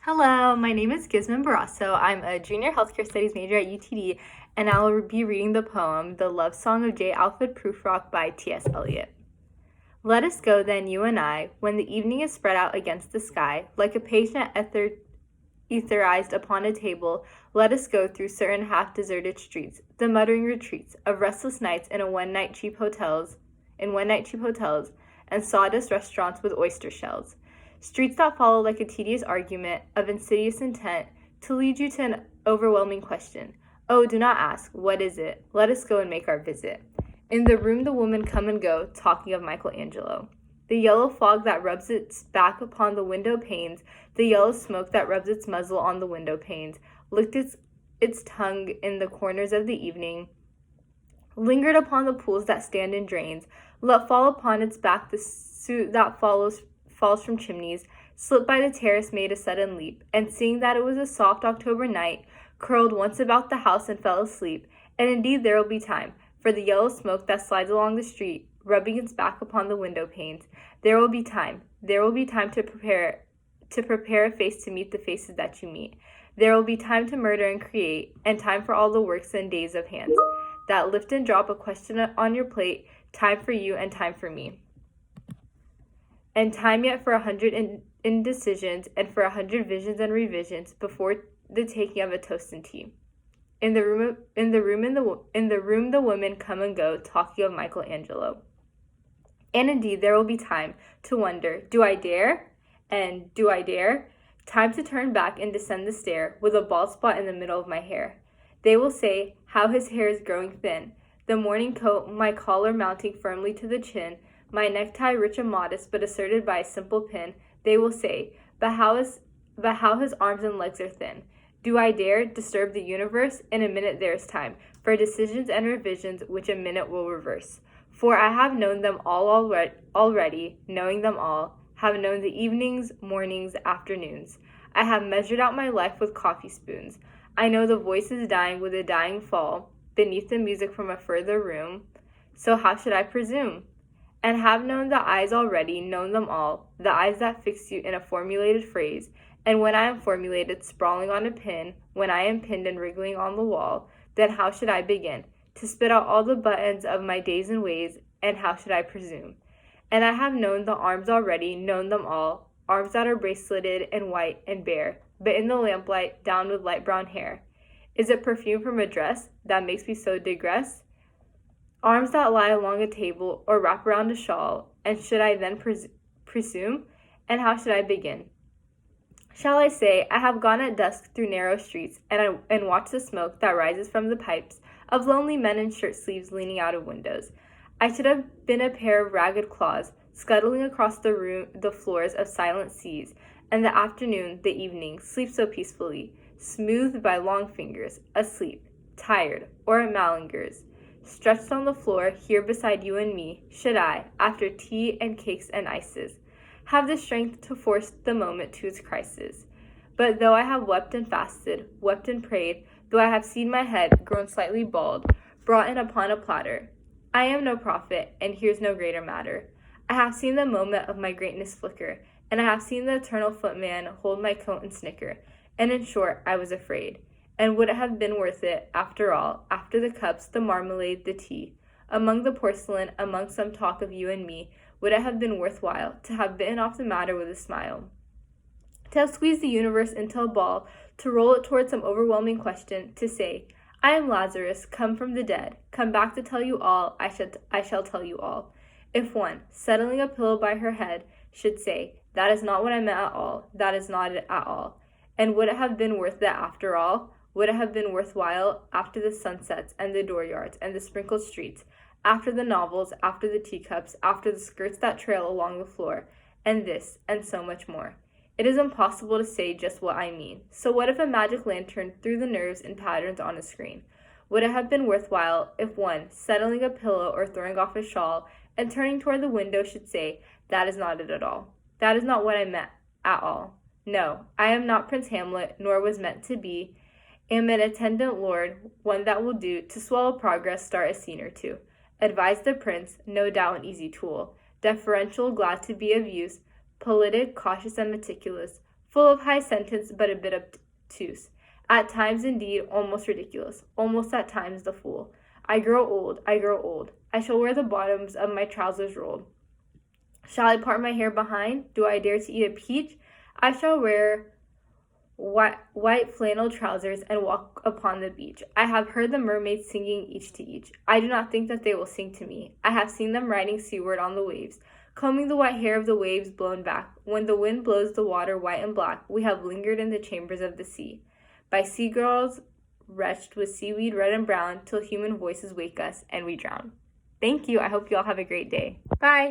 Hello, my name is Gizman Barrasso. I'm a junior healthcare studies major at UTD, and I will be reading the poem, The Love Song of J. Alfred Prufrock by T.S. Eliot. Let us go then, you and I, when the evening is spread out against the sky, like a patient etherized upon a table, let us go through certain half-deserted streets, the muttering retreats of restless nights in one-night cheap hotels, and sawdust restaurants with oyster shells. Streets that follow like a tedious argument of insidious intent to lead you to an overwhelming question. Oh, do not ask, what is it? Let us go and make our visit. In the room the women come and go, talking of Michelangelo. The yellow fog that rubs its back upon the window panes, the yellow smoke that rubs its muzzle on the window panes, licked its tongue in the corners of the evening, lingered upon the pools that stand in drains, let fall upon its back the soot that falls from chimneys, slipped by the terrace, made a sudden leap, and seeing that it was a soft October night, curled once about the house and fell asleep. And indeed there will be time, for the yellow smoke that slides along the street, rubbing its back upon the window panes. There will be time to prepare a face to meet the faces that you meet. There will be time to murder and create, and time for all the works and days of hands that lift and drop a question on your plate, time for you and time for me. And time yet for 100 indecisions and for 100 visions and revisions before the taking of a toast and tea. In the room the women come and go, talking of Michelangelo. And indeed there will be time to wonder, do I dare? And do I dare? Time to turn back and descend the stair with a bald spot in the middle of my hair. They will say, how his hair is growing thin, the morning coat, my collar mounting firmly to the chin, my necktie rich and modest, but asserted by a simple pin. They will say, but how his arms and legs are thin. Do I dare disturb the universe? In a minute there is time for decisions and revisions which a minute will reverse. For I have known them all already, knowing them all, have known the evenings, mornings, afternoons. I have measured out my life with coffee spoons. I know the voices dying with a dying fall, beneath the music from a further room. So how should I presume? And have known the eyes already, known them all, the eyes that fix you in a formulated phrase, and when I am formulated, sprawling on a pin, when I am pinned and wriggling on the wall, then how should I begin to spit out all the buttons of my days and ways, and how should I presume? And I have known the arms already, known them all, arms that are braceleted and white and bare, but in the lamplight, down with light brown hair. Is it perfume from a dress that makes me so digress? Arms that lie along a table or wrap around a shawl, and should I then presume? And how should I begin? Shall I say, I have gone at dusk through narrow streets, and watched the smoke that rises from the pipes of lonely men in shirt sleeves leaning out of windows. I should have been a pair of ragged claws, scuttling across the floors of silent seas, and the afternoon, the evening, sleep so peacefully, smoothed by long fingers, asleep, tired, or at Malinger's. Stretched on the floor, here beside you and me, should I, after tea and cakes and ices, have the strength to force the moment to its crisis. But though I have wept and fasted, wept and prayed, though I have seen my head, grown slightly bald, brought in upon a platter, I am no prophet, and here's no greater matter. I have seen the moment of my greatness flicker, and I have seen the eternal footman hold my coat and snicker, and in short, I was afraid. And would it have been worth it, after all, after the cups, the marmalade, the tea, among the porcelain, among some talk of you and me, would it have been worthwhile to have bitten off the matter with a smile? To have squeezed the universe into a ball, to roll it toward some overwhelming question, to say, I am Lazarus, come from the dead, come back to tell you all, I shall tell you all. If one, settling a pillow by her head, should say, that is not what I meant at all, that is not it at all. And would it have been worth it after all? Would it have been worthwhile after the sunsets and the dooryards and the sprinkled streets, after the novels, after the teacups, after the skirts that trail along the floor, and this, and so much more? It is impossible to say just what I mean. So what if a magic lantern threw the nerves in patterns on a screen? Would it have been worthwhile if one, settling a pillow or throwing off a shawl, and turning toward the window should say, that is not it at all. That is not what I meant at all. No, I am not Prince Hamlet, nor was meant to be. Am an attendant lord, one that will do to swallow progress, start a scene or two. Advise the prince, no doubt an easy tool. Deferential, glad to be of use. Politic, cautious and meticulous. full of high sentence but a bit obtuse. At times, indeed, almost ridiculous, almost at times the fool. I grow old, I grow old. I shall wear the bottoms of my trousers rolled. Shall I part my hair behind? Do I dare to eat a peach? I shall wear white flannel trousers and walk upon the beach. I have heard the mermaids singing each to each. I do not think that they will sing to me. I have seen them riding seaward on the waves, combing the white hair of the waves blown back. When the wind blows the water white and black, we have lingered in the chambers of the sea, by sea-girls wretched with seaweed red and brown, till human voices wake us and we drown. Thank you. I hope you all have a great day. Bye.